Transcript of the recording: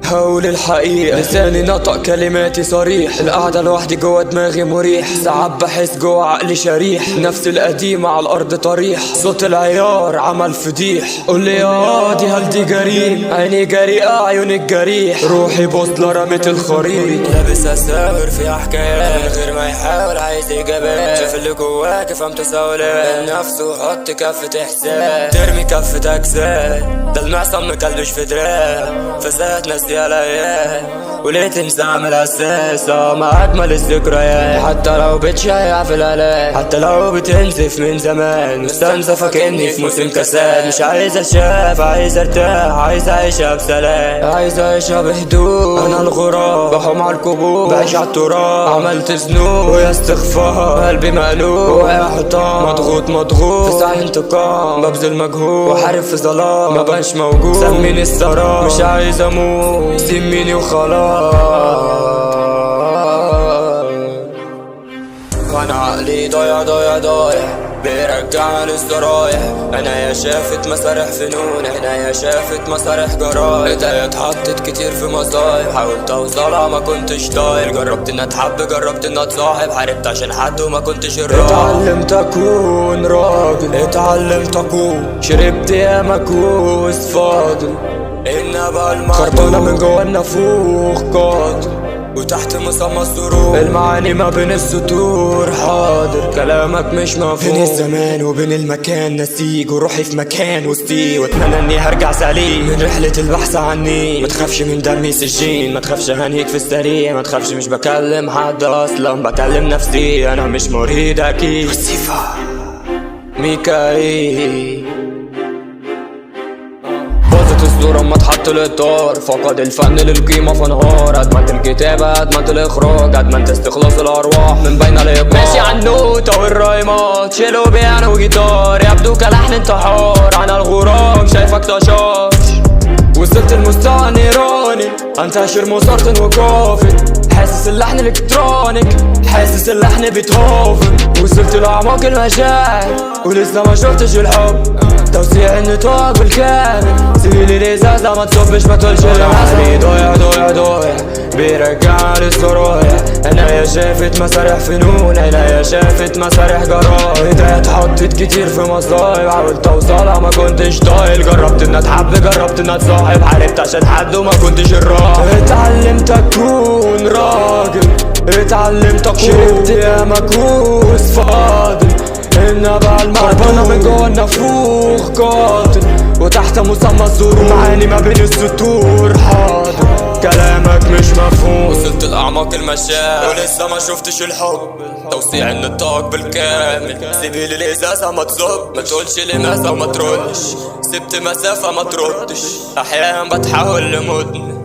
هقول الحقيقة، لساني نطق كلماتي صريح. القعدة لوحدي جوا دماغي مريح، ساعات بحس جوا عقلي شريح. نفس القديم على الأرض طريح، صوت العيار عمل فضيح. قولي يا قاضي هل دي جريم؟ عيني جريئة عيونك جريح، روحي بوصلة رمت الخريطة. لابس أساور فيها حكايات من غير ما يحاول، عايز إجابات. شوف اللي جواك افهم تساؤلات نفسه، حط كفة إحساس ترمي كفة أجساد. ده المعصم مكلبش في دراع، فساد ناس دي الايام وليه تنسى اعمل اساس. ما اجمل الذكريات، حتى لو بتشيع في الالات، حتى لو بتنزف من زمان. مستنزفك اني في موسم كساد، مش عايز اشاف عايز ارتاح، عايز اعيشها بسلام، عايز اعيشها بهدوء. انا الغراب بحوم على الكبور، بعيش على التراب. عملت ذنوب ويا استغفار، قلبي مقلوب ويا حطام. مضغوط في سعي انتقام، ببذل مجهود واحارب في ظلام، ما بقاش موجود. سميني السراب مش عايز اموت، سميني وخلاص. وانا عقلي ضايع بيرجعني لسه رايح. انا يا شافت مسارح فنون، هنا يا شافت مسارح جرايح. ايديا اتحطت كتير في مصايب، حاولت اوصلها ما كنتش طايل. جربت ان اتحب جربت ان اتصاحب، حاربت عشان حد وما كنتش الراجل. اتعلمت اكون راجل، اتعلمت اكون شربت يا مكوس فاضل. إن ابقى خربانة من جوا النافوخ قاتل، وتحت مسمى السرور المعاني ما بين السطور. حاضر كلامك مش مفهوم، بين الزمان وبين المكان نسيج، وروحي في مكان وسطي. واتمنى اني هرجع سليم من رحلة البحث عني. ما تخافش من دمي سجين، ما تخافش هنيك في السريع. ما تخافش مش بكلم حد اصلا، بكلم نفسي. انا مش مريض اكيد. وصفة ميكائيل باظت الصورة اما اتحط الاطار، فقد الفن للقيمة فانهار. ادمنت الكتابة ادمنت الاخراج، ادمنت استخلاص الارواح من بين الابقار. ماشي على النوتة والرايمات، شيلو بيانو وجيتار، يبدو كلحن انتحار. انا الغراب شايفك طشاش، وصلت المستوى النيراني، انتشر مصارت وكافت. حاسس اللحن الكترونيك، حاسس اللحن بيتهوفن. وصلت لأعماق المشاعر ولسه ما شفتش الحب. توسيع النطاق بالكامل، سيبيلي الازازة ما تصبش ما تقولش اللي ضايع بيرجعني لسه رايح. انا يا شافت مسارح فنون، انا يا شافت مسارح جرايح. ايديا اتحطت كتير في مصايب، حاولت اوصلها ما كنتش طايل. جربت ان اتحب جربت ان اتصاحب، حاربت عشان حد وما كنتش الراجل. اتعلمت اكون راجل، اتعلمت اكون شربت يا مكوس فاضل. إن ابقى خربانة من جوا النافوخ قاتل، وتحت مسمى الظروف معاني ما بين السطور. حاضر كلامك مش مفهوم، وصلت لأعماق المشاعر ولسه ما شفتش الحب. توسيع النطاق بالكامل، سيبيلي الازازة ما تصب. ما تقولش لماذا وما تردش، سبت مسافة ما تردش. احيانا بتحول لمدمن،